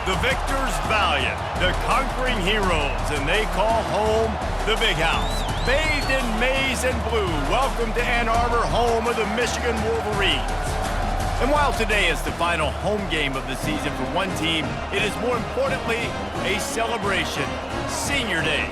The victors valiant, the conquering heroes, and they call home the Big House. Bathed in maize and blue, welcome to Ann Arbor, home of the Michigan Wolverines. And while today is the final home game of the season for one team, it is more importantly a celebration, Senior Day.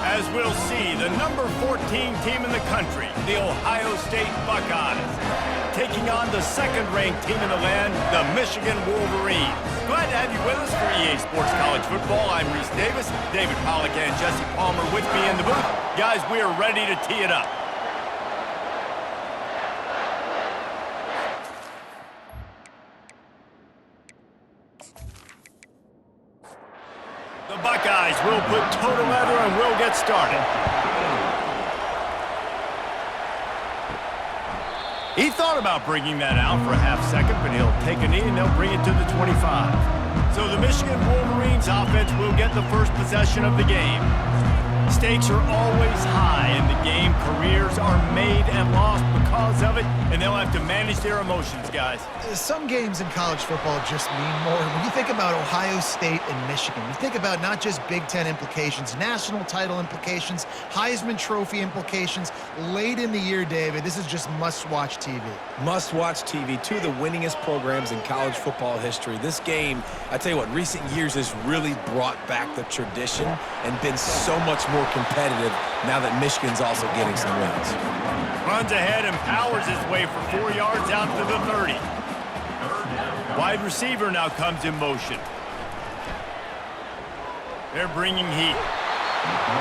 As we'll see, the number 14 team in the country, the Ohio State Buckeyes, taking on the second-ranked team in the land, the Michigan Wolverines. Glad to have you with us for EA Sports College Football. I'm Reese Davis, David Pollack and Jesse Palmer with me in the booth. Guys, we are ready to tee it up. The Buckeyes will put toe to leather and we'll get started. He thought about bringing that out for a half second, but he'll take a knee and they'll bring it to the 25. So the Michigan Wolverines offense will get the first possession of the game. Stakes are always high in the game. Careers are made and lost because of it, and they'll have to manage their emotions, guys. Some games in college football just mean more. When you think about Ohio State and Michigan, you think about not just Big Ten implications, national title implications, Heisman Trophy implications. Late in the year, David, this is just must-watch TV. Must-watch TV. Two of the winningest programs in college football history. This game, I tell you what, recent years has really brought back the tradition and been so much more competitive now that Michigan's also getting some wins. Runs ahead and powers his way for 4 yards out to the 30. Wide receiver now comes in motion. They're bringing heat.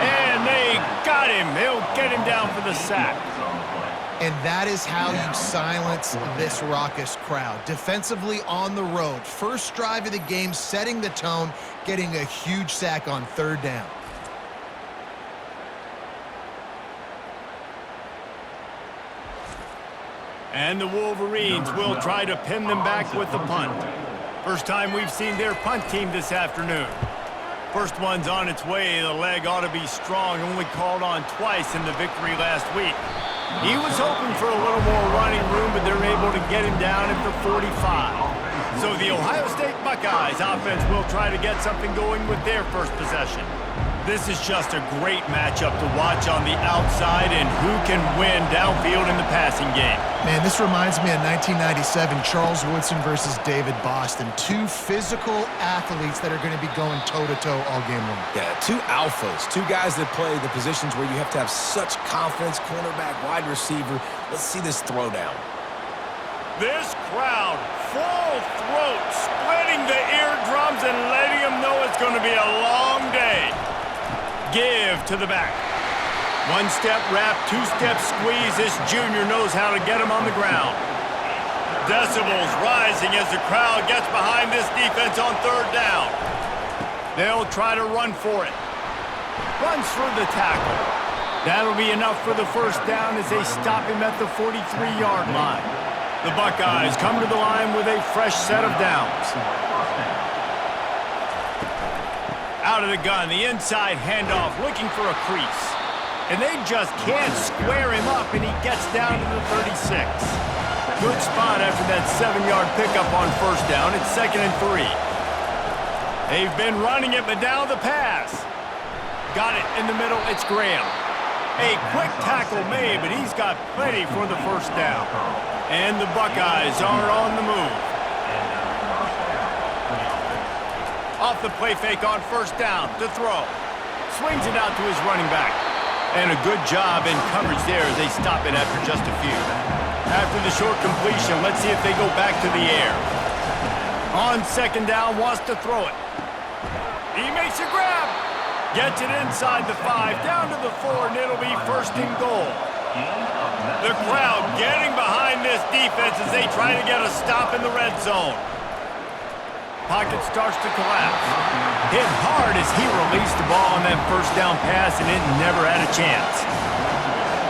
And they got him. They'll get him down for the sack. And that is how you silence this raucous crowd. Defensively on the road. First drive of the game, setting the tone, getting a huge sack on third down. And the Wolverines will try to pin them back with the punt. First time we've seen their punt team this afternoon. First one's on its way. The leg ought to be strong. Only called on twice in the victory last week. He was hoping for a little more running room, but they're able to get him down at the 45. So the Ohio State Buckeyes offense will try to get something going with their first possession. This is just a great matchup to watch on the outside, and who can win downfield in the passing game. Man, this reminds me of 1997, Charles Woodson versus David Boston. Two physical athletes that are going to be going toe-to-toe all game long. Yeah, two alphas, two guys that play the positions where you have to have such confidence, cornerback, wide receiver. Let's see this throwdown. This crowd, full throat, splitting the eardrums and letting them know it's going to be a long day. Give to the back. One-step wrap, two-step squeeze. This junior knows how to get him on the ground. Decibels rising as the crowd gets behind this defense on third down. They'll try to run for it. Runs through the tackle. That'll be enough for the first down as they stop him at the 43-yard line. The Buckeyes come to the line with a fresh set of downs. Out of the gun, the inside handoff, looking for a crease. And they just can't square him up, and he gets down to the 36. Good spot after that 7-yard pickup on first down. It's 2nd and 3. They've been running it, but now the pass. Got it in the middle, it's Graham. A quick tackle made, but he's got plenty for the first down. And the Buckeyes are on the move. Off the play fake on first down to throw. Swings it out to his running back. And a good job in coverage there as they stop it after just a few. After the short completion, let's see if they go back to the air. On second down, wants to throw it. He makes a grab. Gets it inside the 5, down to the 4, and it'll be 1st and goal. The crowd getting behind this defense as they try to get a stop in the red zone. Pocket starts to collapse. Hit hard as he released the ball on that first down pass, and it never had a chance.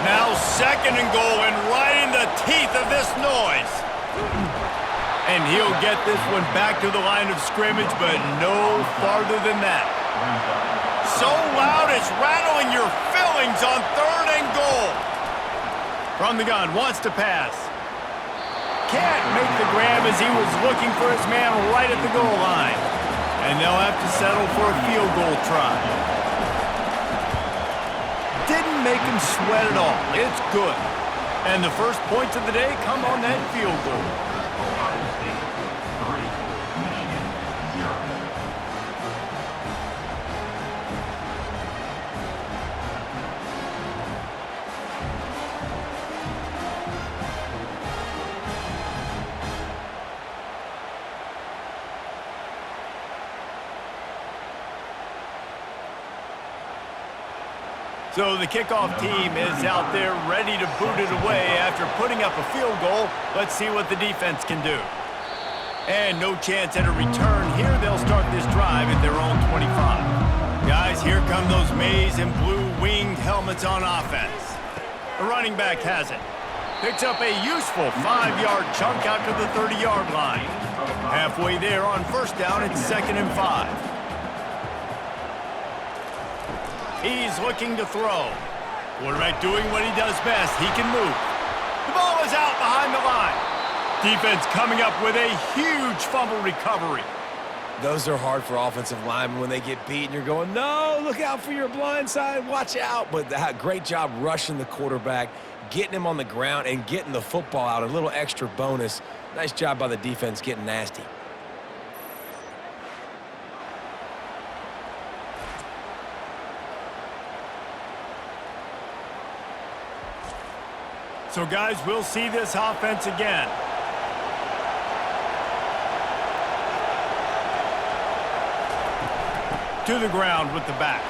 Now 2nd and goal, and right in the teeth of this noise. And he'll get this one back to the line of scrimmage, but no farther than that. So loud it's rattling your fillings on 3rd and goal. From the gun, wants to pass. Can't make the grab as he was looking for his man right at the goal line. And they'll have to settle for a field goal try. Didn't make him sweat at all. It's good. And the first points of the day come on that field goal. So the kickoff team is out there ready to boot it away after putting up a field goal. Let's see what the defense can do. And no chance at a return here. They'll start this drive at their own 25. Guys, here come those maize and blue winged helmets on offense. The running back has it. Picks up a useful 5-yard chunk out to the 30-yard line. Halfway there on first down, it's 2nd and 5. He's looking to throw. Quarterback doing what he does best. He can move. The ball is out behind the line. Defense coming up with a huge fumble recovery. Those are hard for offensive linemen when they get beat and you're going, no, look out for your blind side, watch out. But great job rushing the quarterback, getting him on the ground and getting the football out. A little extra bonus. Nice job by the defense getting nasty. So, guys, we'll see this offense again. To the ground with the back.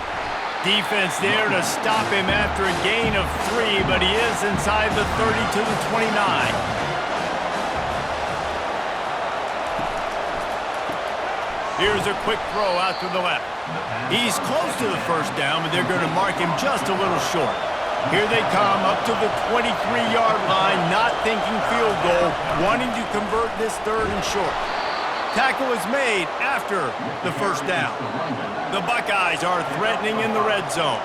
Defense there to stop him after a gain of 3, but he is inside the 30 to the 29. Here's a quick throw out to the left. He's close to the first down, but they're going to mark him just a little short. Here they come up to the 23-yard line, not thinking field goal, wanting to convert this 3rd and short. Tackle is made after the first down. The Buckeyes are threatening in the red zone.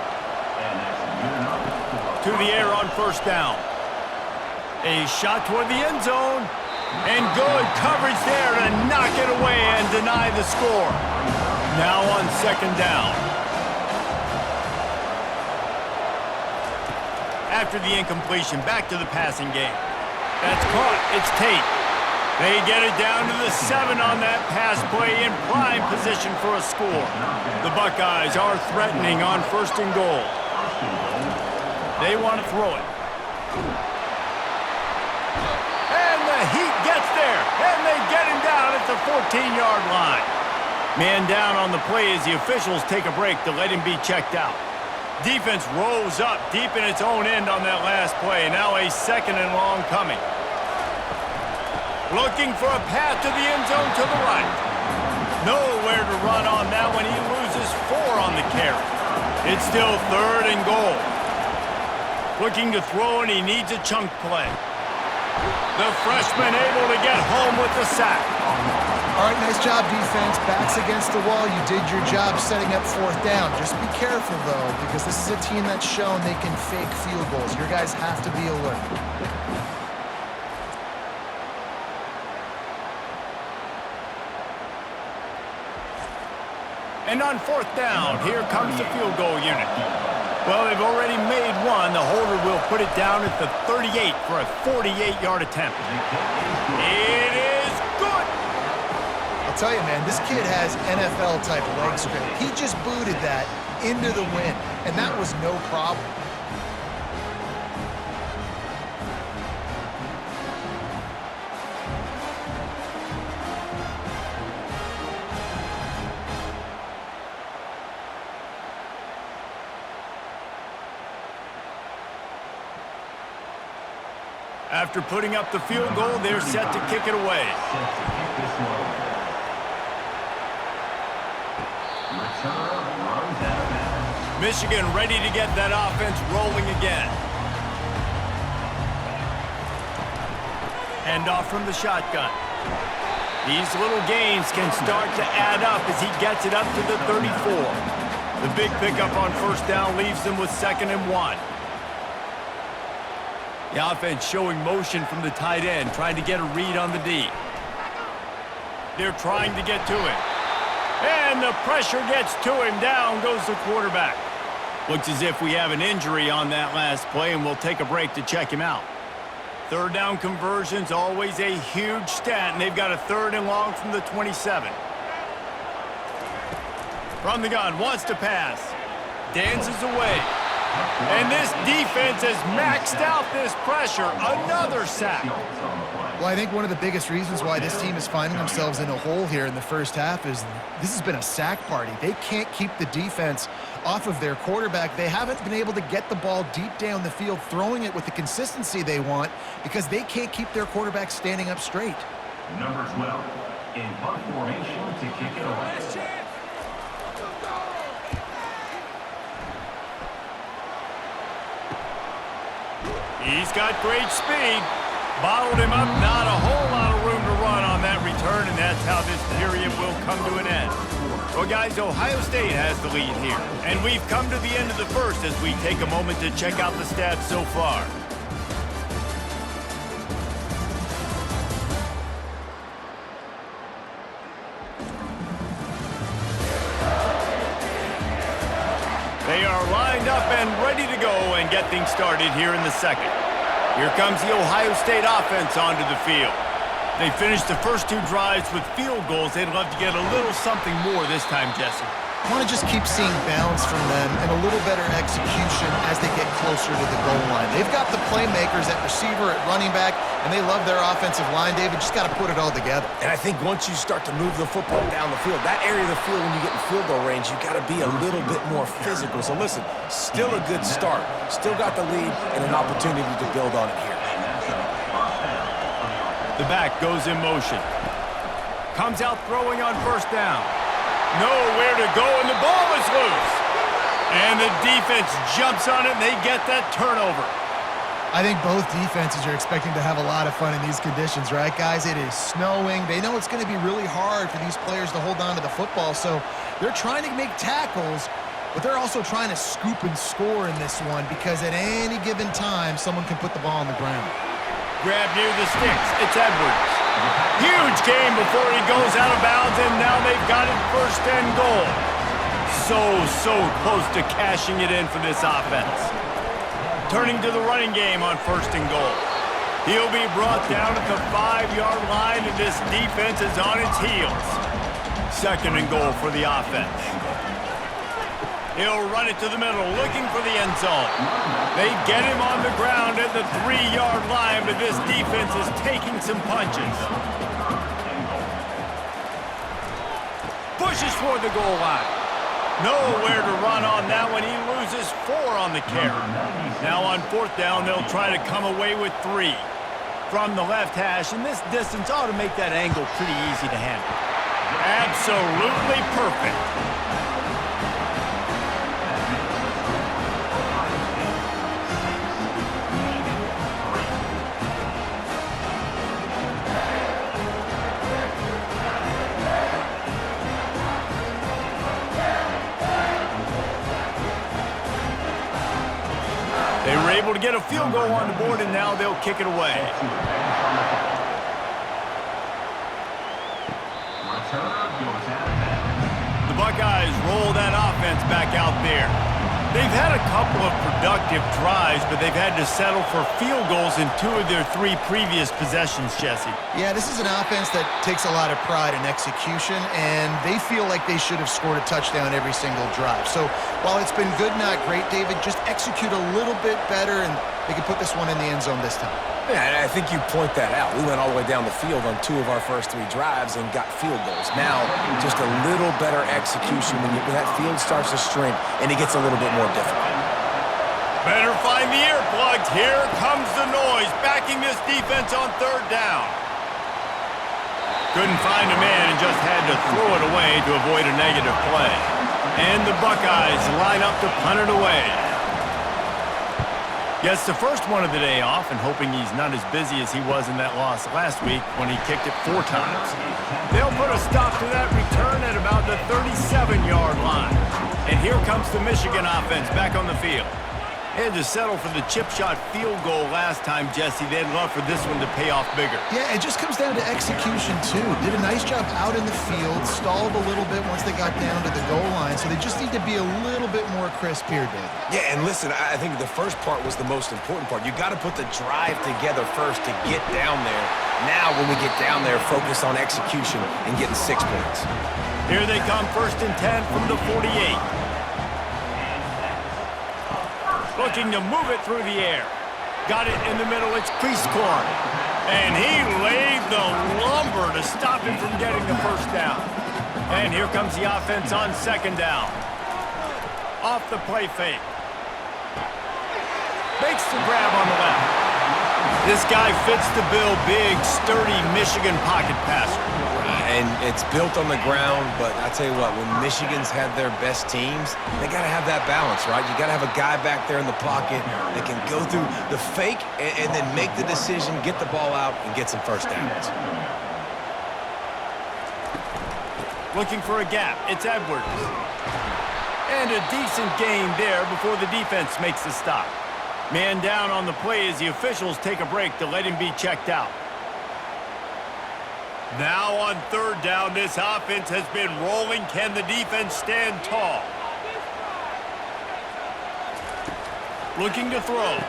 To the air on first down. A shot toward the end zone. And good coverage there to knock it away and deny the score. Now on 2nd down. After the incompletion, back to the passing game. That's caught. It's Tate. They get it down to the 7 on that pass play in prime position for a score. The Buckeyes are threatening on 1st and goal. They want to throw it. And the Heat gets there, and they get him down at the 14-yard line. Man down on the play as the officials take a break to let him be checked out. Defense rolls up deep in its own end on that last play. Now a 2nd and long coming. Looking for a path to the end zone to the right. Nowhere to run on that one. He loses 4 on the carry. It's still 3rd and goal. Looking to throw, and he needs a chunk play. The freshman able to get home with the sack. All right, nice job, defense. Backs against the wall. You did your job setting up 4th down. Just be careful, though, because this is a team that's shown they can fake field goals. Your guys have to be alert. And on 4th down, here comes the field goal unit. Well, they've already made one. The holder will put it down at the 38 for a 48-yard attempt. It is good. I'll tell you, man, this kid has NFL-type leg strength. He just booted that into the wind, and that was no problem. After putting up the field goal, they're set to kick it away. Michigan ready to get that offense rolling again. Hand off from the shotgun. These little gains can start to add up as he gets it up to the 34. The big pickup on first down leaves them with 2nd and 1. The offense showing motion from the tight end, trying to get a read on the D. They're trying to get to it. And the pressure gets to him. Down goes the quarterback. Looks as if we have an injury on that last play, and we'll take a break to check him out. Third down conversion's always a huge stat, and they've got a 3rd and long from the 27. From the gun, wants to pass. Dances away. And this defense has maxed out this pressure. Another sack. Well, I think one of the biggest reasons why this team is finding themselves in a hole here in the first half is this has been a sack party. They can't keep the defense off of their quarterback. They haven't been able to get the ball deep down the field, throwing it with the consistency they want because they can't keep their quarterback standing up straight. Number 12 in punt formation to kick it away. He's got great speed. Bottled him up. Not a whole lot of room to run on that return, and that's how this period will come to an end. Well, guys, Ohio State has the lead here, and we've come to the end of the first as we take a moment to check out the stats so far. They are lined up and ready to go and get things started here in the second. Here comes the Ohio State offense onto the field. They finished the first 2 drives with field goals. They'd love to get a little something more this time, Jesse. I want to just keep seeing balance from them and a little better execution as they get closer to the goal line. They've got the playmakers at receiver, at running back, and they love their offensive line, David. Just got to put it all together. And I think once you start to move the football down the field, that area of the field when you get in field goal range, you got to be a little bit more physical. So listen, still a good start. Still got the lead and an opportunity to build on it here. The back goes in motion. Comes out throwing on first down. Nowhere to go, and the ball is loose. And the defense jumps on it, and they get that turnover. I think both defenses are expecting to have a lot of fun in these conditions, right, guys? It is snowing. They know it's going to be really hard for these players to hold on to the football, so they're trying to make tackles, but they're also trying to scoop and score in this one because at any given time, someone can put the ball on the ground. Grab near the sticks. It's Edwards. Huge game before he goes out of bounds, and now they've got it 1st and goal. So close to cashing it in for this offense. Turning to the running game on 1st and goal. He'll be brought down at the 5-yard line, and this defense is on its heels. 2nd and goal for the offense. He'll run it to the middle, looking for the end zone. They get him on the ground at the 3-yard line, but this defense is taking some punches. Pushes for the goal line. Nowhere to run on that one. He loses 4 on the carry. Now on 4th down, they'll try to come away with 3. From the left hash, and this distance ought to make that angle pretty easy to handle. Absolutely perfect. They were able to get a field goal on the board, and now they'll kick it away. The Buckeyes roll that offense back out there. They've had a couple of productive drives, but they've had to settle for field goals in 2 of their 3 previous possessions, Jesse. Yeah, this is an offense that takes a lot of pride in execution, and they feel like they should have scored a touchdown every single drive. So while it's been good, not great, David, just execute a little bit better, and they can put this one in the end zone this time. Yeah, and I think you point that out. We went all the way down the field on 2 of our first 3 drives and got field goals. Now, just a little better execution when that field starts to shrink and it gets a little bit more difficult. Better find the earplugs. Here comes the noise, backing this defense on 3rd down. Couldn't find a man and just had to throw it away to avoid a negative play. And the Buckeyes line up to punt it away. Gets the first one of the day off, and hoping he's not as busy as he was in that loss last week when he kicked it 4 times. They'll put a stop to that return at about the 37-yard line. And here comes the Michigan offense back on the field. Had to settle for the chip shot field goal last time, Jesse. They'd love for this one to pay off bigger. Yeah, it just comes down to execution, too. Did a nice job out in the field, stalled a little bit once they got down to the goal line, so they just need to be a little bit more crisp here, Dave. Yeah, and listen, I think the first part was the most important part. You got to put the drive together first to get down there. Now, when we get down there, focus on execution and getting 6 points. Here they come, 1st and 10 from the 48. Looking to move it through the air. Got it in the middle, it's Priestcorn. And he laid the lumber to stop him from getting the first down. And here comes the offense on 2nd down. Off the play fake. Makes the grab on the left. This guy fits the bill, big, sturdy Michigan pocket passer. And it's built on the ground, but I tell you what, when Michigan's had their best teams, they got to have that balance, right? You got to have a guy back there in the pocket that can go through the fake and then make the decision, get the ball out, and get some first downs. Looking for a gap, it's Edwards. And a decent gain there before the defense makes the stop. Man down on the play as the officials take a break to let him be checked out. Now on 3rd down, this offense has been rolling. Can the defense stand tall? Looking to throw.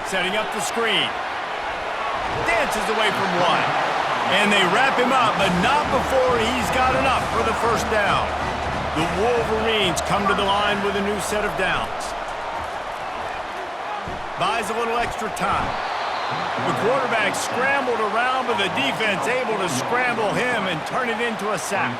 Setting up the screen. Dances away from one. And they wrap him up, but not before he's got enough for the first down. The Wolverines come to the line with a new set of downs. Buys a little extra time. The quarterback scrambled around, but the defense able to scramble him and turn it into a sack.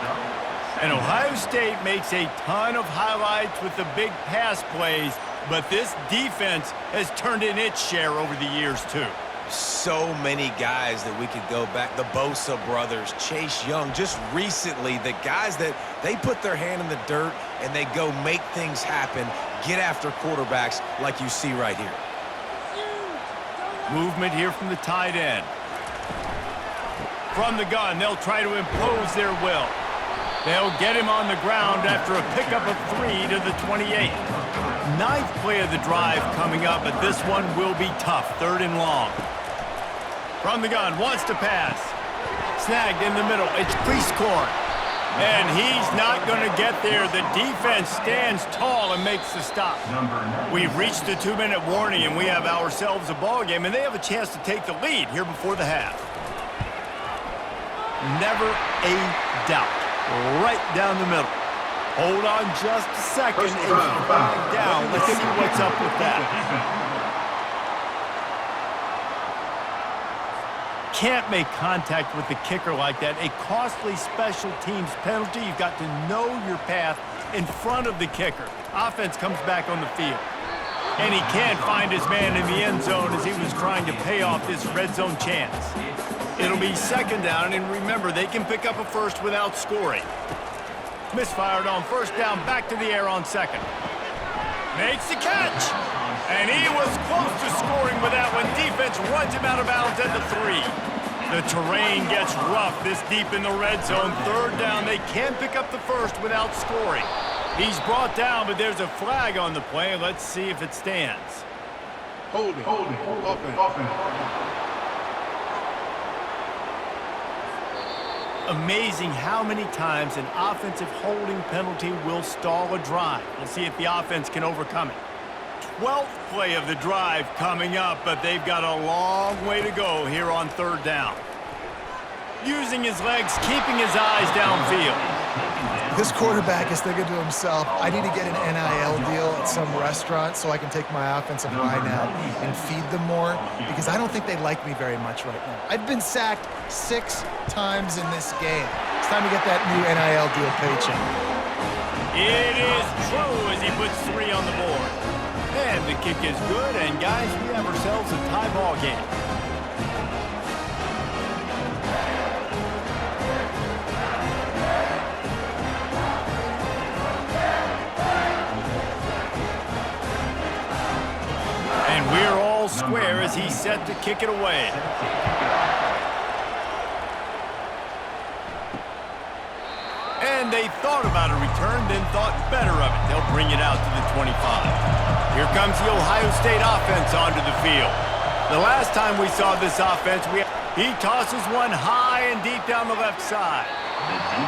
And Ohio State makes a ton of highlights with the big pass plays, but this defense has turned in its share over the years, too. So many guys that we could go back. The Bosa brothers, Chase Young, just recently, the guys that they put their hand in the dirt and they go make things happen, get after quarterbacks like you see right here. Movement here from the tight end. From the gun, they'll try to impose their will. They'll get him on the ground after a pickup of 3 to the 28. 9th play of the drive coming up, but this one will be tough. 3rd and long. From the gun, wants to pass. Snagged in the middle, it's Priestcorn. And he's not going to get there. The defense stands tall and makes the stop. We've reached the 2-minute warning, and we have ourselves a ball game, and they have a chance to take the lead here before the half. Never a doubt. Right down the middle. Hold on just a second and flag down. Let's see what's up with that. Can't make contact with the kicker like that. A costly special teams penalty. You've got to know your path in front of the kicker. Offense comes back on the field. And he can't find his man in the end zone as he was trying to pay off this red zone chance. It'll be 2nd down, and remember, they can pick up a first without scoring. Misfired on 1st down, back to the air on 2nd. Makes the catch. And he was close to scoring with that one. Defense runs him out of bounds at the 3. The terrain gets rough this deep in the red zone. 3rd down, they can't pick up the first without scoring. He's brought down, but there's a flag on the play. Let's see if it stands. Holding. Offense. Amazing how many times an offensive holding penalty will stall a drive. We'll see if the offense can overcome it. 12th play of the drive coming up, but they've got a long way to go here on 3rd down. Using his legs, keeping his eyes downfield. This quarterback is thinking to himself, I need to get an NIL deal at some restaurant so I can take my offensive line out and feed them more, because I don't think they like me very much right now. I've been sacked 6 times in this game. It's time to get that new NIL deal paycheck. It is true as he puts 3 on the board. And the kick is good, and guys, we have ourselves a tie ball game. And we're all square as he's set to kick it away. And they thought about a return, then thought better of it. They'll bring it out to the 25. Here comes the Ohio State offense onto the field. The last time we saw this offense, he tosses one high and deep down the left side.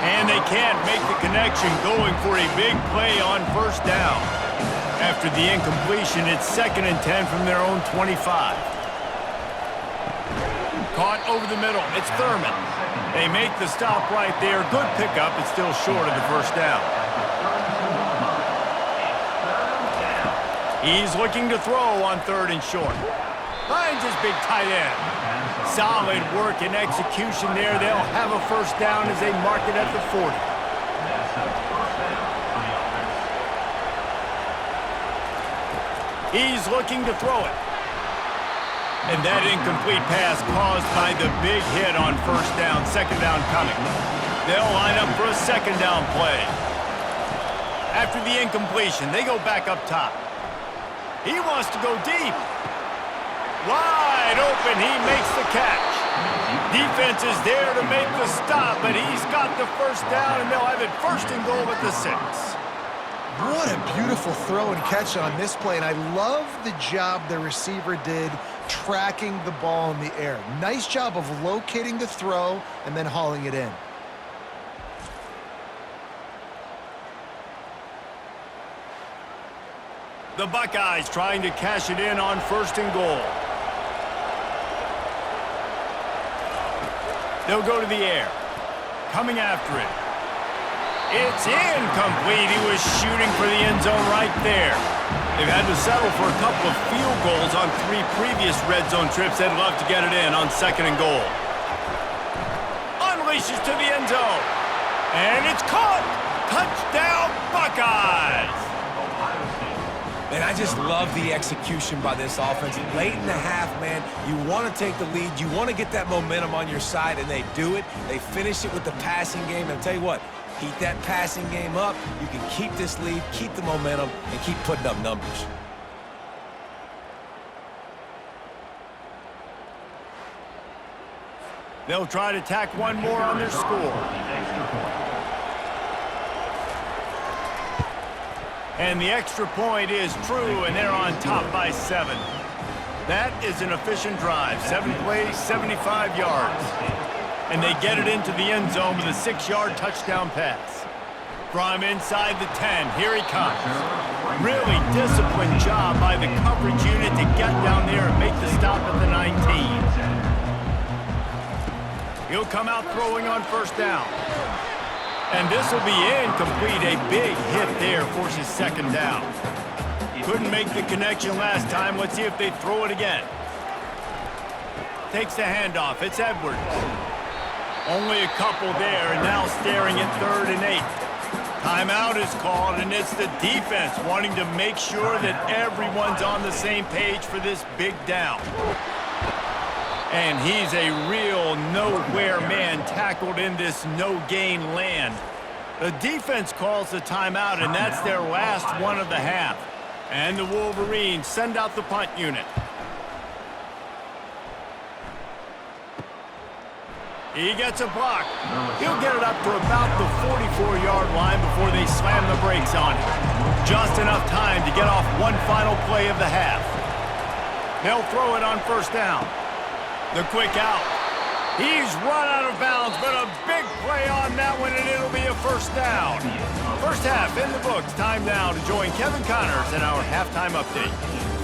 And they can't make the connection, going for a big play on first down. After the incompletion, it's 2nd and 10 from their own 25. Caught over the middle. It's Thurman. They make the stop right there. Good pickup. It's still short of the first down. He's looking to throw on 3rd and short. Finds his big tight end. Solid work and execution there. They'll have a first down as they mark it at the 40. He's looking to throw it. And that incomplete pass caused by the big hit on first down. 2nd down coming. They'll line up for a 2nd down play. After the incompletion, they go back up top. He wants to go deep. Wide open, he makes the catch. Defense is there to make the stop, but he's got the first down, and they'll have it 1st and goal at the 6. What a beautiful throw and catch on this play, and I love the job the receiver did tracking the ball in the air. Nice job of locating the throw and then hauling it in. The Buckeyes trying to cash it in on 1st and goal. They'll go to the air. Coming after it. It's incomplete. He was shooting for the end zone right there. They've had to settle for a couple of field goals on 3 previous red zone trips. They'd love to get it in on 2nd and goal. Unleashes to the end zone. And it's caught. Touchdown, Buckeyes. And I just love the execution by this offense. Late in the half, man, you want to take the lead. You want to get that momentum on your side, and they do it. They finish it with the passing game. And I'll tell you what, keep that passing game up. You can keep this lead, keep the momentum, and keep putting up numbers. They'll try to tack one more on their score. And the extra point is true, and they're on top by 7. That is an efficient drive. 7 plays, 75 yards. And they get it into the end zone with a 6-yard touchdown pass. From inside the 10, here he comes. Really disciplined job by the coverage unit to get down there and make the stop at the 19. He'll come out throwing on first down. And this will be incomplete. A big hit there forces 2nd down. Couldn't make the connection last time. Let's see if they throw it again. Takes the handoff. It's Edwards. Only a couple there, and now staring at 3rd and 8. Timeout is called, and it's the defense wanting to make sure that everyone's on the same page for this big down. And he's a real nowhere man tackled in this no-gain land. The defense calls the timeout, and that's their last one of the half. And the Wolverines send out the punt unit. He gets a block. He'll get it up to about the 44-yard line before they slam the brakes on him. Just enough time to get off one final play of the half. They'll throw it on first down. The quick out. He's run out of bounds, but a big play on that one, and it'll be a first down. First half in the books. Time now to join Kevin Connors in our halftime update.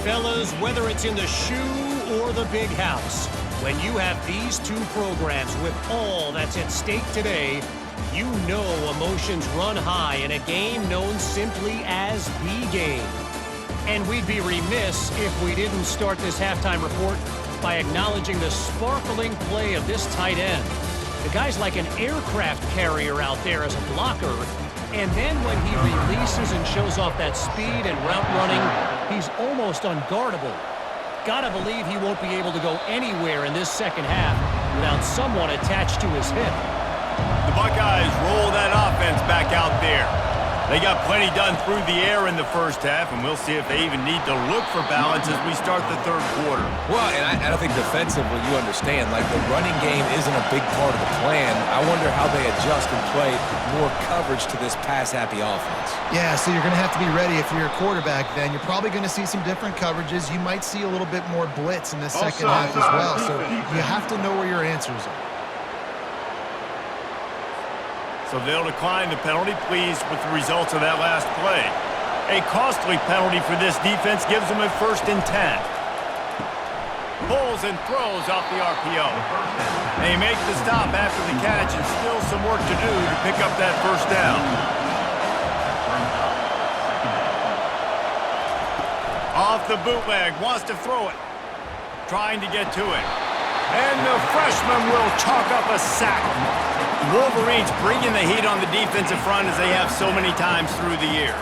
Fellas, whether it's in the shoe or the big house, when you have these two programs with all that's at stake today, you know emotions run high in a game known simply as the game. And we'd be remiss if we didn't start this halftime report by acknowledging the sparkling play of this tight end. The guy's like an aircraft carrier out there as a blocker, and then when he releases and shows off that speed and route running, he's almost unguardable. Gotta believe he won't be able to go anywhere in this second half without someone attached to his hip. The Buckeyes roll that offense back out there. They got plenty done through the air in the first half, and we'll see if they even need to look for balance as we start the third quarter. Well, and I think defensively, you understand, like the running game isn't a big part of the plan. I wonder how they adjust and play more coverage to this pass-happy offense. Yeah, so you're going to have to be ready if you're a quarterback then. You're probably going to see some different coverages. You might see a little bit more blitz in the second half as well. So you have to know where your answers are. So they'll decline the penalty, pleased with the results of that last play. A costly penalty for this defense gives them a 1st and 10. Pulls and throws off the RPO. They make the stop after the catch and still some work to do to pick up that 1st down. Off the bootleg, wants to throw it. Trying to get to it. And the freshman will chalk up a sack. Wolverines bringing the heat on the defensive front as they have so many times through the years.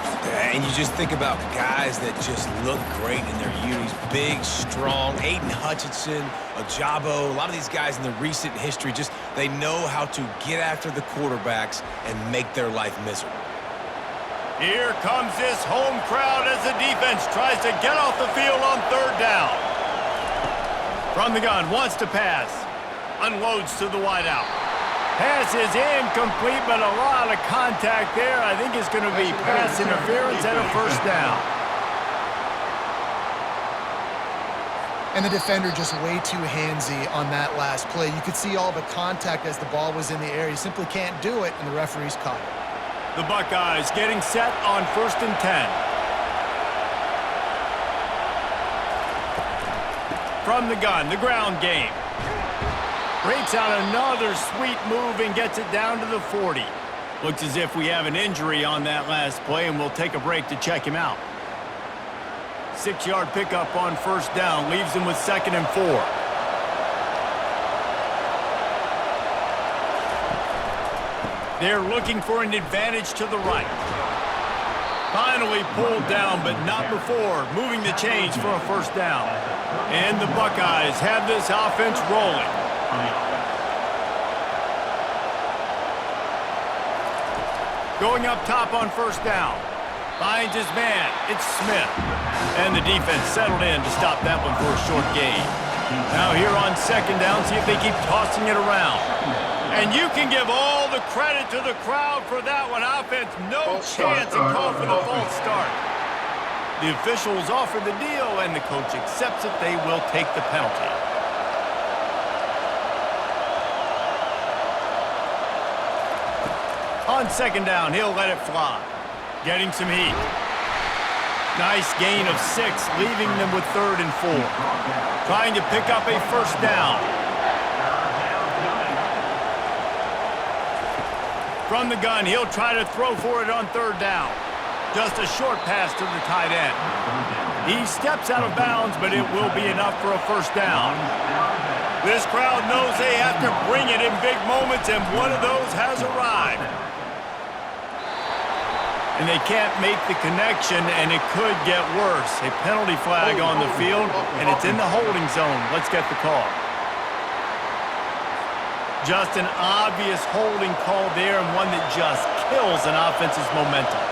And you just think about guys that just look great in their youth. Big, strong, Aiden Hutchinson, Ajabo, a lot of these guys in the recent history, just they know how to get after the quarterbacks and make their life miserable. Here comes this home crowd as the defense tries to get off the field on 3rd down. From the gun, wants to pass. Unloads to the wideout. Pass is incomplete, but a lot of contact there. I think it's going to be pass interference and a 1st down. And the defender just way too handsy on that last play. You could see all the contact as the ball was in the air. You simply can't do it, and the referee's caught it. The Buckeyes getting set on 1st and 10. From the gun, the ground game. Breaks out another sweet move and gets it down to the 40. Looks as if we have an injury on that last play, and we'll take a break to check him out. 6-yard pickup on 1st down, leaves him with 2nd and 4. They're looking for an advantage to the right. Finally pulled down, but not before moving the chains for a 1st down. And the Buckeyes have this offense rolling. Going up top on 1st down. Finds his man. It's Smith. And the defense settled in to stop that one for a short gain. Now here on 2nd down, see if they keep tossing it around. And you can give all the credit to the crowd for that one. Offense, no chance and call for the false start. The officials offer the deal, and the coach accepts it. They will take the penalty. On 2nd down, he'll let it fly. Getting some heat. Nice gain of 6, leaving them with 3rd and 4. Trying to pick up a 1st down. From the gun, he'll try to throw for it on 3rd down. Just a short pass to the tight end. He steps out of bounds, but it will be enough for a 1st down. This crowd knows they have to bring it in big moments, and one of those has arrived. And they can't make the connection, and it could get worse. A penalty flag on the field, and it's in the holding zone. Let's get the call. Just an obvious holding call there, and one that just kills an offense's momentum.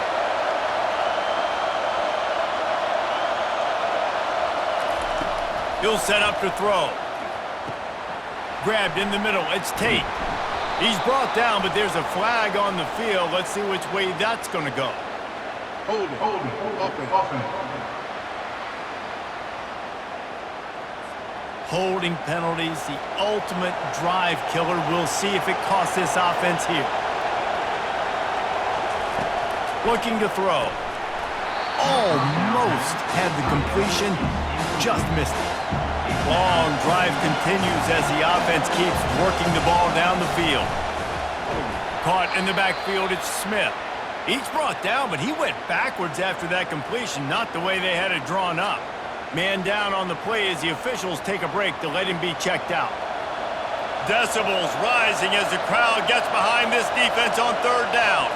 He'll set up to throw. Grabbed in the middle. It's Tate. He's brought down, but there's a flag on the field. Let's see which way that's going to go. Hold it. Offense. Holding penalties, the ultimate drive killer. We'll see if it costs this offense here. Looking to throw. Almost had the completion, just missed it. Long drive continues as the offense keeps working the ball down the field. Caught in the backfield, it's Smith. He's brought down, but he went backwards after that completion, not the way they had it drawn up. Man down on the play as the officials take a break to let him be checked out. Decibels rising as the crowd gets behind this defense on 3rd down.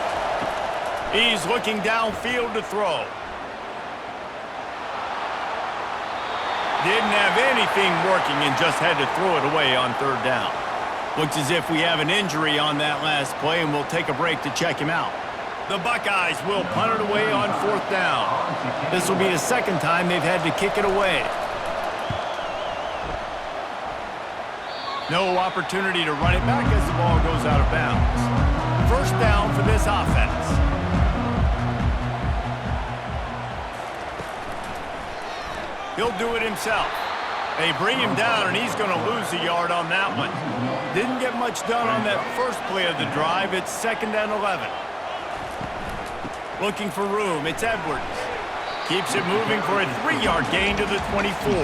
He's looking downfield to throw. Didn't have anything working and just had to throw it away on 3rd down. Looks as if we have an injury on that last play, and we'll take a break to check him out. The Buckeyes will punt it away on 4th down. This will be the second time they've had to kick it away. No opportunity to run it back as the ball goes out of bounds. 1st down for this offense. He'll do it himself. They bring him down, and he's going to lose a yard on that one. Didn't get much done on that first play of the drive. It's 2nd and 11. Looking for room. It's Edwards. Keeps it moving for a 3-yard gain to the 24.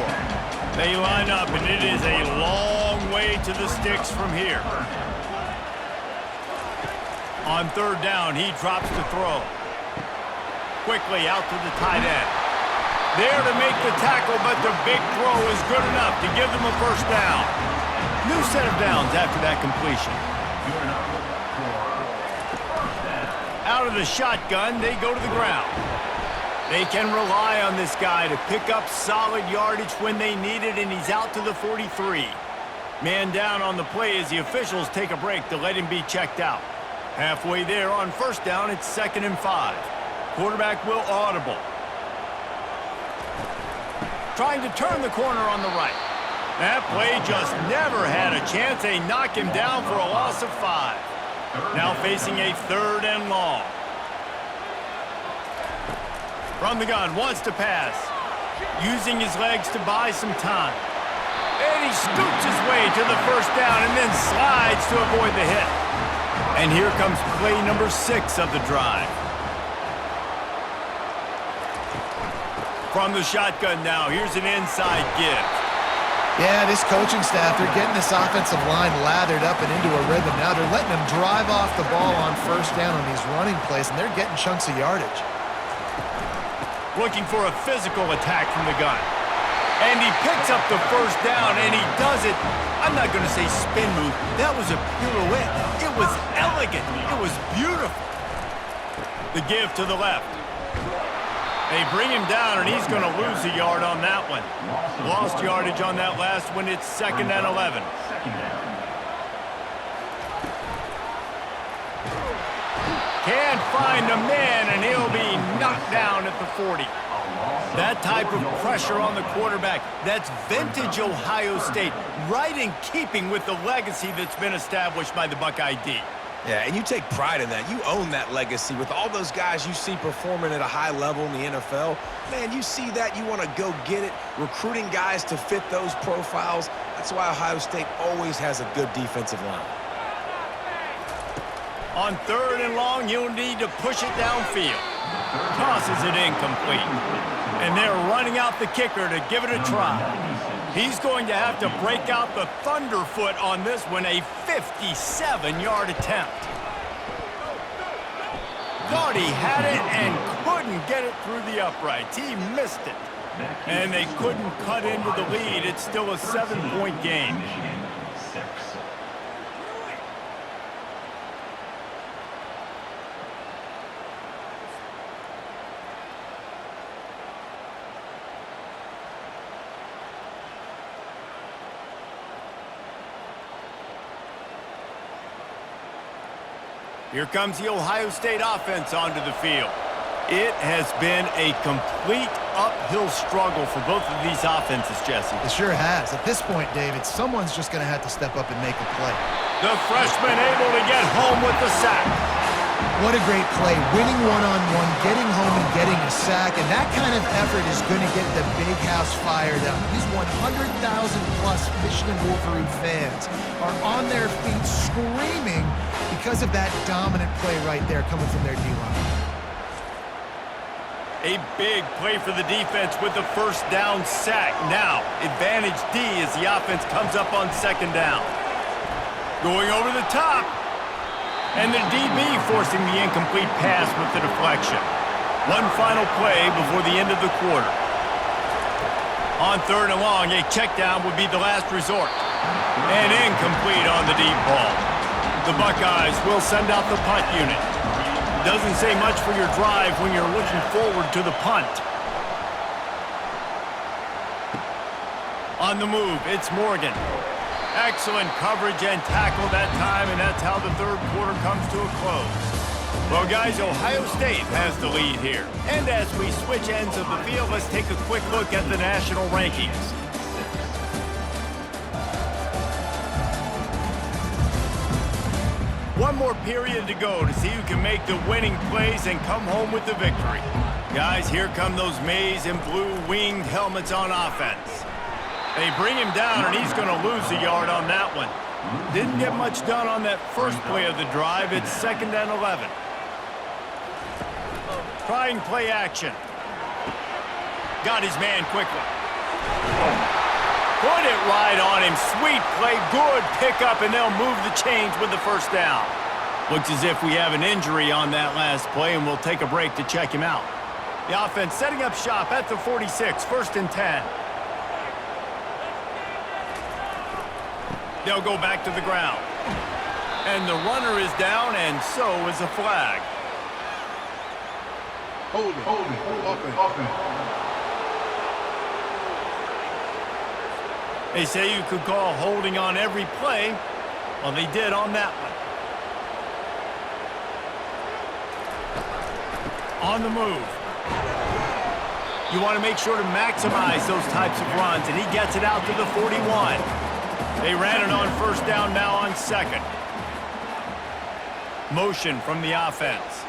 They line up, and it is a long way to the sticks from here. On 3rd down, he drops to throw. Quickly out to the tight end. There to make the tackle, but the big throw is good enough to give them a 1st down. New set of downs after that completion. Out of the shotgun, they go to the ground. They can rely on this guy to pick up solid yardage when they need it, and he's out to the 43. Man down on the play as the officials take a break to let him be checked out. Halfway there on 1st down, it's 2nd and 5. Quarterback will audible. Trying to turn the corner on the right. That play just never had a chance. They knock him down for a loss of 5. Now facing a 3rd and long. From the gun, wants to pass. Using his legs to buy some time. And he scoots his way to the 1st down and then slides to avoid the hit. And here comes play number 6 of the drive. From the shotgun now, here's an inside give. Yeah, this coaching staff, they're getting this offensive line lathered up and into a rhythm now. They're letting them drive off the ball on 1st down on these running plays, and they're getting chunks of yardage. Looking for a physical attack from the gun. And he picks up the 1st down, and he does it. I'm not going to say spin move. That was a pirouette. It was elegant. It was beautiful. The give to the left. They bring him down, and he's going to lose a yard on that one. Lost yardage on that last one. It's 2nd and 11. Can't find a man, and he'll be knocked down at the 40. That type of pressure on the quarterback, that's vintage Ohio State, right in keeping with the legacy that's been established by the Buckeye D. Yeah, and you take pride in that. You own that legacy with all those guys you see performing at a high level in the NFL. Man, you see that, you want to go get it, recruiting guys to fit those profiles. That's why Ohio State always has a good defensive line. On 3rd and long, you'll need to push it downfield. Tosses it incomplete. And they're running out the kicker to give it a try. He's going to have to break out the thunderfoot on this one, a 57-yard attempt. Thought he had it and couldn't get it through the uprights. He missed it. And they couldn't cut into the lead. It's still a 7-point game. Here comes the Ohio State offense onto the field. It has been a complete uphill struggle for both of these offenses, Jesse. It sure has. At this point, David, someone's just going to have to step up and make a play. The freshman able to get home with the sack. What a great play. Winning one-on-one, getting home and getting a sack, and that kind of effort is going to get the big house fired up. These 100,000-plus Michigan Wolverine fans are on their feet screaming because of that dominant play right there coming from their D-line. A big play for the defense with the 1st down sack. Now, advantage D as the offense comes up on 2nd down. Going over the top. And the DB forcing the incomplete pass with the deflection. One final play before the end of the quarter. On 3rd and long, a check down would be the last resort. And incomplete on the deep ball. The Buckeyes will send out the punt unit. Doesn't say much for your drive when you're looking forward to the punt. On the move, it's Morgan. Excellent coverage and tackle that time, and that's how the 3rd quarter comes to a close. Well, guys, Ohio State has the lead here. And as we switch ends of the field, let's take a quick look at the national rankings. One more period to go to see who can make the winning plays and come home with the victory. Guys, here come those maize and blue winged helmets on offense. They bring him down, and he's going to lose a yard on that one. Didn't get much done on that first play of the drive. It's 2nd and 11. Trying play action. Got his man quickly. Put it right on him. Sweet play. Good pickup, and they'll move the chains with the first down. Looks as if we have an injury on that last play, and we'll take a break to check him out. The offense setting up shop at the 46, 1st and 10. They'll go back to the ground. And the runner is down, and so is a flag. Hold it. Offense. They say you could call holding on every play. Well, they did on that one. On the move. You want to make sure to maximize those types of runs, and he gets it out to the 41. They ran it on 1st down, now on 2nd. Motion from the offense.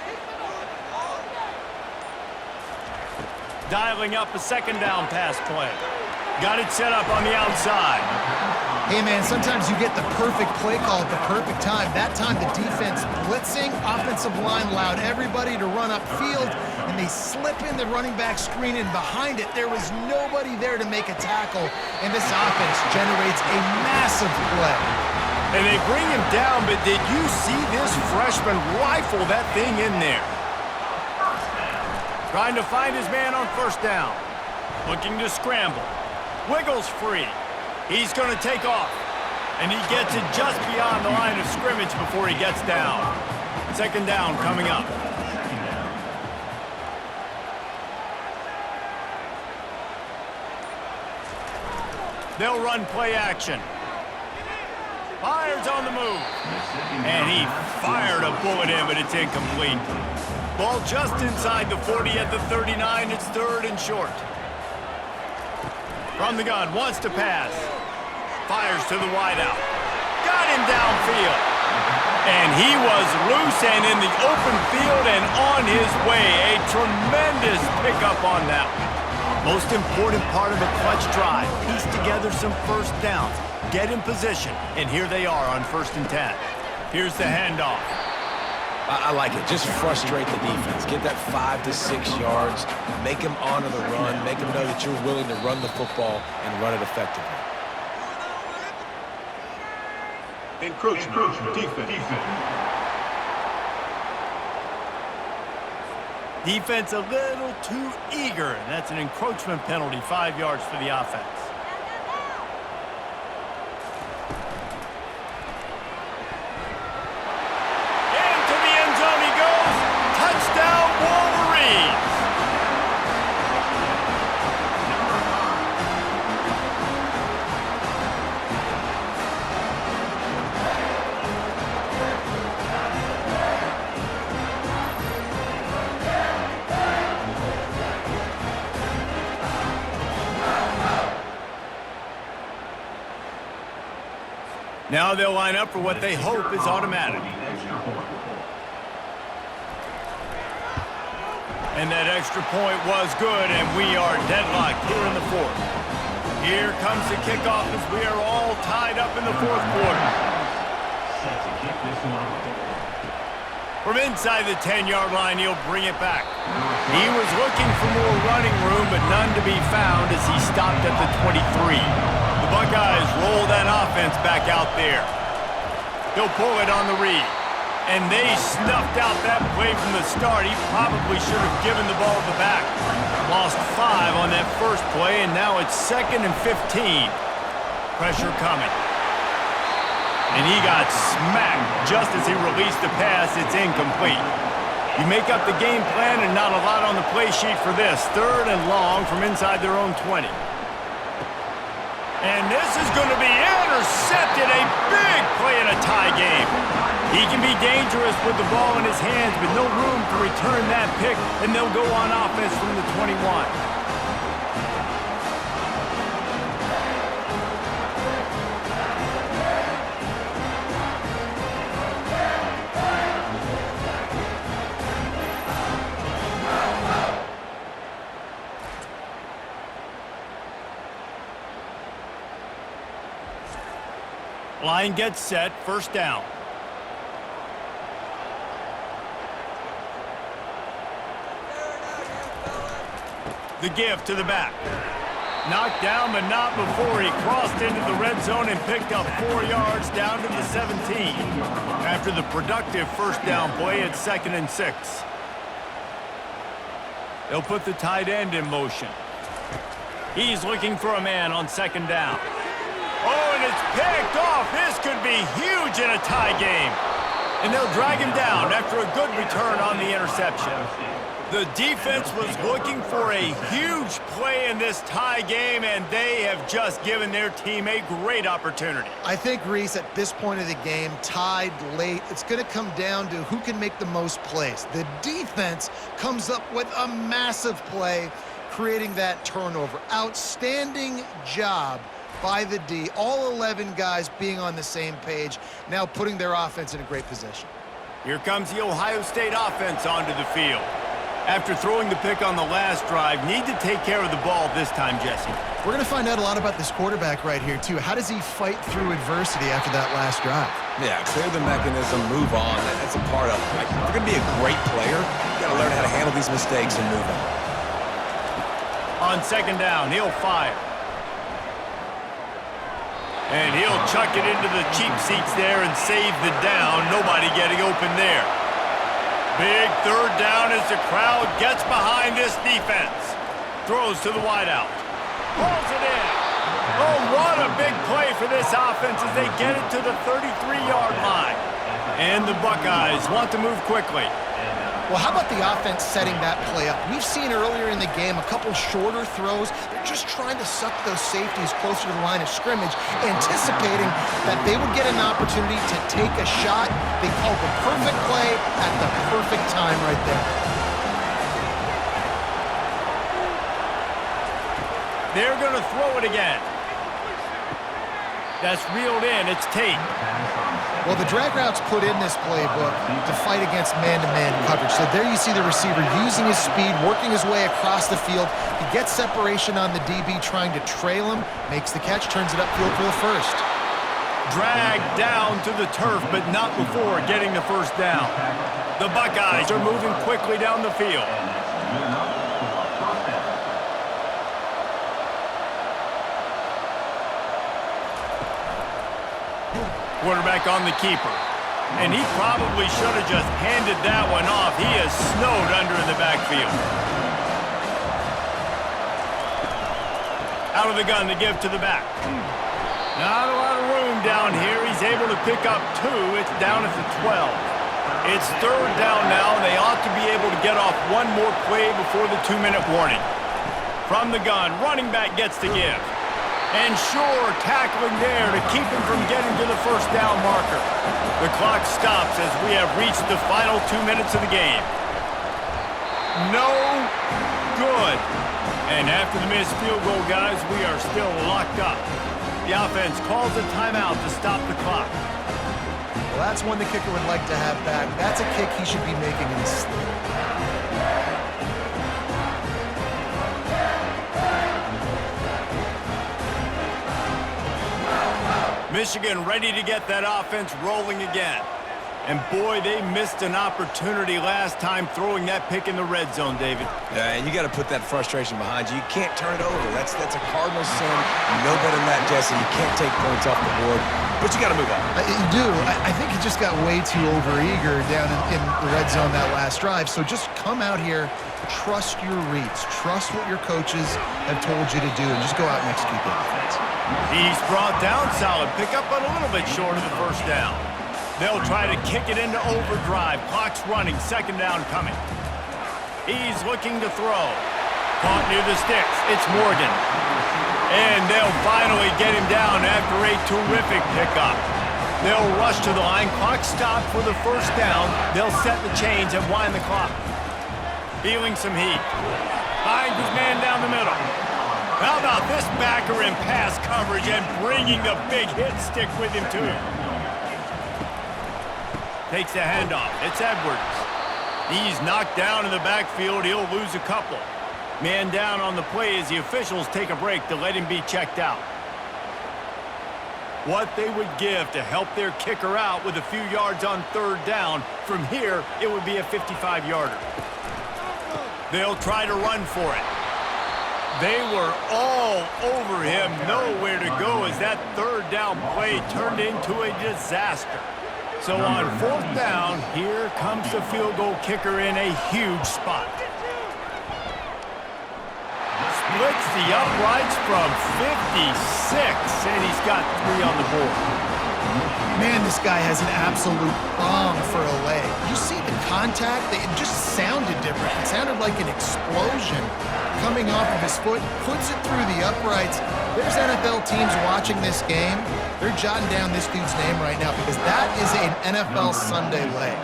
Dialing up a 2nd down pass play. Got it set up on the outside. Hey, man, sometimes you get the perfect play call at the perfect time. That time the defense blitzing, offensive line allowed everybody to run upfield, and they slip in the running back screen, and behind it there was nobody there to make a tackle, and this offense generates a massive play. And they bring him down, but did you see this freshman rifle that thing in there? Trying to find his man on 1st down. Looking to scramble. Wiggles free. He's going to take off. And he gets it just beyond the line of scrimmage before he gets down. 2nd down coming up. They'll run play action. Fires on the move. And he fired a bullet in, but it's incomplete. Ball just inside the 40 at the 39. It's 3rd and short. From the gun, wants to pass. Fires to the wideout. Got him downfield. And he was loose and in the open field and on his way. A tremendous pickup on that one. Most important part of a clutch drive. Piece together some 1st downs. Get in position. And here they are on 1st and 10. Here's the handoff. I like it. Just frustrate the defense. Get that 5 to 6 yards. Make them honor the run. Make them know that you're willing to run the football and run it effectively. Encroachment. Defense. Defense a little too eager, and that's an encroachment penalty, 5 yards for the offense. Into the end zone he goes. Touchdown, Wolverines. Now they'll line up for what they hope is automatic. And that extra point was good, and we are deadlocked here in the 4th. Here comes the kickoff as we are all tied up in the 4th quarter. From inside the 10-yard line, he'll bring it back. He was looking for more running room, but none to be found as he stopped at the 23. The Buckeyes roll that offense back out there. He'll pull it on the read. And they snuffed out that play from the start. He probably should have given the ball to the back. Lost 5 on that first play, and now it's 2nd and 15. Pressure coming. And he got smacked just as he released the pass. It's incomplete. You make up the game plan and not a lot on the play sheet for this. 3rd and long from inside their own 20. And this is going to be intercepted. A big play in a tie game. He can be dangerous with the ball in his hands, but no room to return that pick, and they'll go on offense from the 21. Line gets set, first down. The give to the back. Knocked down, but not before he crossed into the red zone and picked up 4 yards down to the 17. After the productive first down play at 2nd and 6. They'll put the tight end in motion. He's looking for a man on 2nd down. Oh, and it's picked off. This could be huge in a tie game. And they'll drag him down after a good return on the interception. The defense was looking for a huge play in this tie game, and they have just given their team a great opportunity. I think, Reese, at this point of the game, tied late, it's going to come down to who can make the most plays. The defense comes up with a massive play, creating that turnover. Outstanding job by the D. All 11 guys being on the same page, now putting their offense in a great position. Here comes the Ohio State offense onto the field. After throwing the pick on the last drive, need to take care of the ball this time, Jesse. We're going to find out a lot about this quarterback right here, too. How does he fight through adversity after that last drive? Yeah, clear the mechanism, move on. That's a part of it. Like, if you're going to be a great player, you got to learn how to handle these mistakes and move On on. 2nd down, he'll fire. And he'll chuck it into the cheap seats there and save the down. Nobody getting open there. Big 3rd down as the crowd gets behind this defense. Throws to the wideout. Pulls it in. Oh, what a big play for this offense as they get it to the 33-yard line. And the Buckeyes want to move quickly. Well, how about the offense setting that play up? We've seen earlier in the game a couple shorter throws. They're just trying to suck those safeties closer to the line of scrimmage, anticipating that they would get an opportunity to take a shot. They called the perfect play at the perfect time right there. They're going to throw it again. That's reeled in. It's Tate. Well, the drag route's put in this playbook to fight against man-to-man coverage. So there you see the receiver using his speed, working his way across the field. He gets separation on the DB, trying to trail him, makes the catch, turns it upfield for the first. Dragged down to the turf, but not before getting the first down. The Buckeyes are moving quickly down the field. Quarterback on the keeper. And he probably should have just handed that one off. He is snowed under in the backfield. Out of the gun to give to the back. Not a lot of room down here. He's able to pick up 2. It's down at the 12. It's 3rd down now, and they ought to be able to get off one more play before the 2-minute warning. From the gun, running back gets to give. And sure, tackling there to keep him from getting to the first down marker. The clock stops as we have reached the final 2 minutes of the game. No good. And after the missed field goal, guys, we are still locked up. The offense calls a timeout to stop the clock. Well, that's one the kicker would like to have back. That's a kick he should be making in his sleep. Michigan ready to get that offense rolling again. And boy, they missed an opportunity last time throwing that pick in the red zone, David. Yeah, and you got to put that frustration behind you. You can't turn it over. That's a cardinal sin. You know better than that, Jesse. You can't take points off the board, but you got to move on. You do. I think he just got way too overeager down in the red zone that last drive. So just come out here, trust your reads, trust what your coaches have told you to do, and just go out and execute the offense. He's brought down solid pickup, but a little bit short of the first down. They'll try to kick it into overdrive. Clock's running, 2nd down coming. He's looking to throw. Caught near the sticks. It's Morgan. And they'll finally get him down after a terrific pickup. They'll rush to the line. Clock stopped for the first down. They'll set the chains and wind the clock. Feeling some heat. Finds his man down the middle. How about this backer in pass coverage and bringing the big hit stick with him too? Takes the handoff. It's Edwards. He's knocked down in the backfield. He'll lose a couple. Man down on the play as the officials take a break to let him be checked out. What they would give to help their kicker out with a few yards on third down. From here, it would be a 55-yarder. They'll try to run for it. They were all over him. Nowhere to go as that third down play turned into a disaster. So on fourth down, here comes the field goal kicker in a huge spot. Splits the uprights from 56, and he's got 3 on the board. Man, this guy has an absolute bomb for a leg. You see the contact? It just sounded different. It sounded like an explosion coming off of his foot. Puts it through the uprights. There's NFL teams watching this game. They're jotting down this dude's name right now because that is an NFL Sunday leg.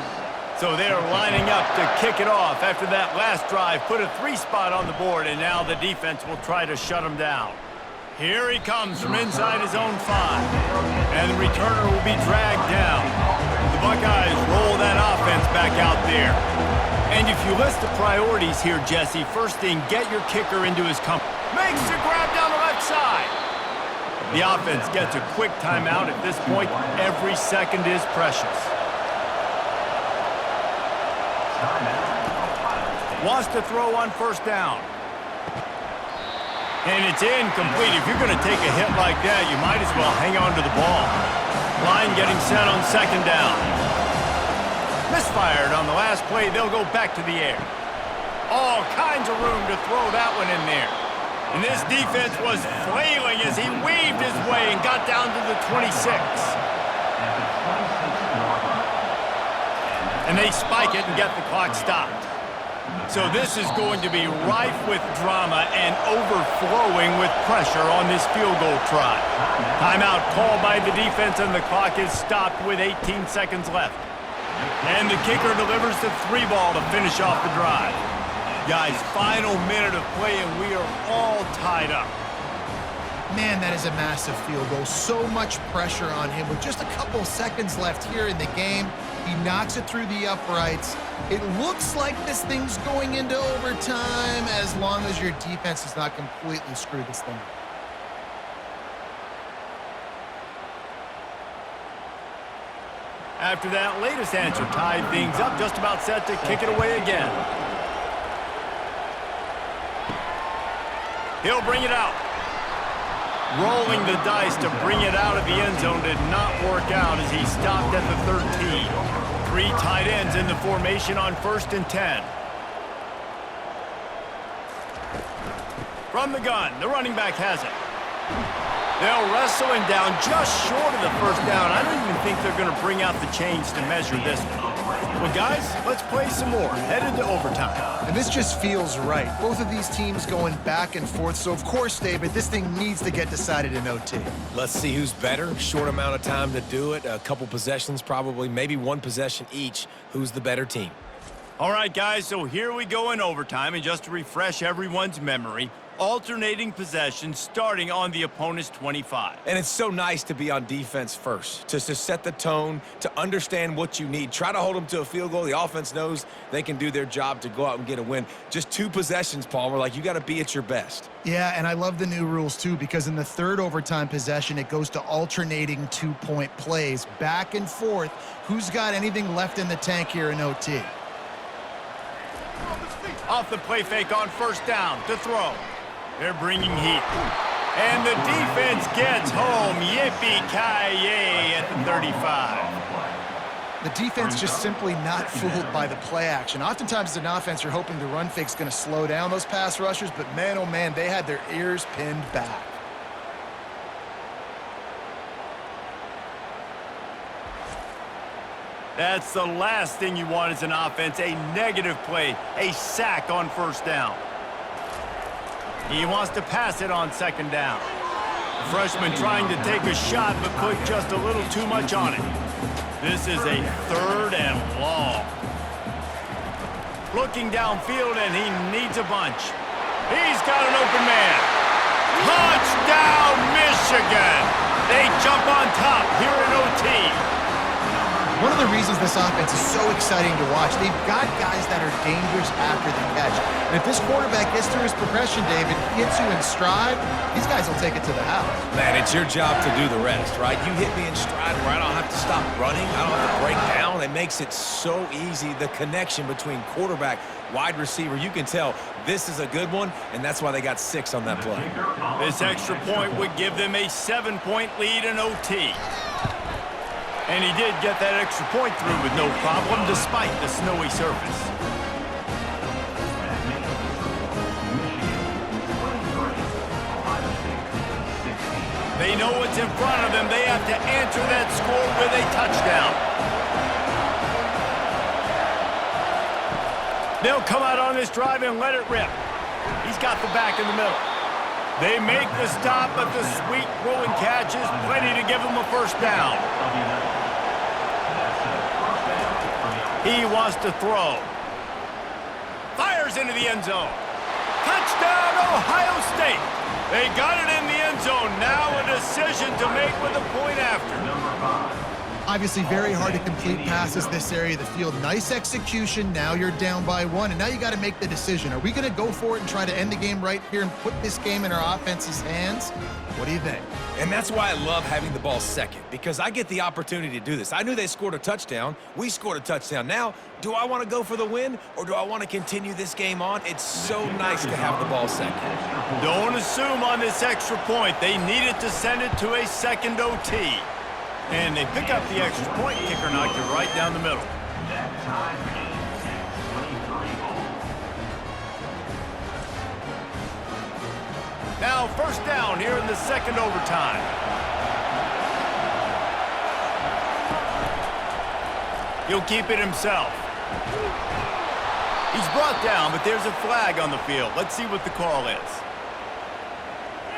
So they're lining up to kick it off after that last drive. Put a 3 spot on the board, and now the defense will try to shut him down. Here he comes from inside his own 5. And the returner will be dragged down. The Buckeyes roll that offense back out there. And if you list the priorities here, Jesse, first thing, get your kicker into his company. Makes the grab down the left side. The offense gets a quick timeout at this point. Every second is precious. Wants to throw on first down. And it's incomplete. If you're going to take a hit like that, you might as well hang on to the ball. Line getting set on second down. Misfired on the last play. They'll go back to the air. All kinds of room to throw that one in there. And this defense was flailing as he weaved his way and got down to the 26. And they spike it and get the clock stopped. So this is going to be rife with drama and overflowing with pressure on this field goal try. Timeout called by the defense, and the clock is stopped with 18 seconds left. And the kicker delivers the 3 ball to finish off the drive. Guys, final minute of play, and we are all tied up. Man, that is a massive field goal. So much pressure on him. With just a couple seconds left here in the game, he knocks it through the uprights. It looks like this thing's going into overtime as long as your defense does not completely screw this thing up. After that latest answer tied things up, just about set to kick it away again. He'll bring it out. Rolling the dice to bring it out of the end zone did not work out as he stopped at the 13. 3 tight ends in the formation on 1st and 10. From the gun, the running back has it. They'll wrestle him down just short of the first down. I don't even think they're going to bring out the chains to measure this one. Well, guys, let's play some more. Headed to overtime. And this just feels right. Both of these teams going back and forth. So, of course, David, this thing needs to get decided in OT. Let's see who's better. Short amount of time to do it. A couple possessions probably. Maybe 1 possession each. Who's the better team? All right, guys, so here we go in overtime. And just to refresh everyone's memory, alternating possessions starting on the opponent's 25. And it's so nice to be on defense first, to set the tone, to understand what you need. Try to hold them to a field goal. The offense knows they can do their job to go out and get a win. Just 2 possessions, Palmer. Like, you got to be at your best. Yeah, and I love the new rules, too, because in the 3rd overtime possession, it goes to alternating 2-point plays, back and forth. Who's got anything left in the tank here in OT? Off the play fake on first down to throw. They're bringing heat. And the defense gets home. Yippee-ki-yay at the 35. The defense just simply not fooled by the play action. Oftentimes as an offense, you're hoping the run fake's going to slow down those pass rushers, but man, oh man, they had their ears pinned back. That's the last thing you want as an offense, a negative play, a sack on first down. He wants to pass it on second down. Freshman trying to take a shot, but put just a little too much on it. This is a 3rd and long. Looking downfield, and he needs a bunch. He's got an open man. Touchdown, Michigan! They jump on top here in OT. One of the reasons this offense is so exciting to watch, they've got guys that are dangerous after the catch. And if this quarterback gets through his progression, David, hits you in stride, these guys will take it to the house. Man, it's your job to do the rest, right? You hit me in stride where I don't have to stop running. I don't have to break down. It makes it so easy, the connection between quarterback, wide receiver. You can tell this is a good one, and that's why they got 6 on that play. This extra point would give them a 7-point lead in OT. And he did get that extra point through with no problem, despite the snowy surface. They know what's in front of them. They have to answer that score with a touchdown. They'll come out on this drive and let it rip. He's got the back in the middle. They make the stop, but the sweet throw and catch is plenty to give them a first down. He wants to throw. Fires into the end zone. Touchdown, Ohio State. They got it in the end zone. Now a decision to make with a point after. Obviously very hard to complete passes this area of the field. Nice execution. Now you're down by 1, and now you got to make the decision. Are we going to go for it and try to end the game right here and put this game in our offense's hands? What do you think? And that's why I love having the ball second, because I get the opportunity to do this. I knew they scored a touchdown. We scored a touchdown. Now, do I want to go for the win, or do I want to continue this game on? It's so nice to have the ball second. Don't assume on this extra point. They needed to send it to a second OT. And they pick up the extra point. Kicker knocked it right down the middle. Now first down here in the second overtime. He'll keep it himself. He's brought down, but there's a flag on the field. Let's see what the call is.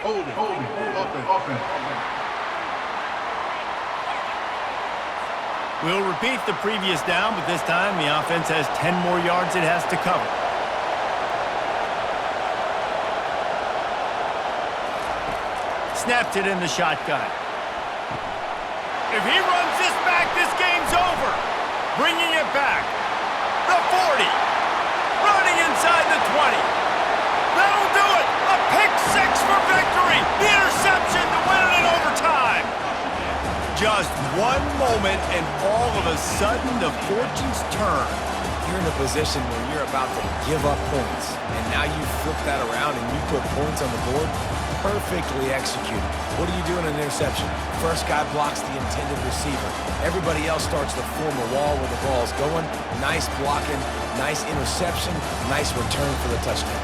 Hold it, offense. We'll repeat the previous down, but this time the offense has 10 more yards it has to cover. Snapped it in the shotgun. If he runs this back, this game's over. Bringing it back. The 40. Running inside the 20. That'll do it. A pick 6 for victory. The interception to win it in overtime. Just one moment, and all of a sudden, the fortunes turn. You're in a position where you're about to give up points, and now you flip that around and you put points on the board. Perfectly executed. What do you do in an interception? First guy blocks the intended receiver. Everybody else starts to form a wall where the ball's going. Nice blocking, nice interception, nice return for the touchdown.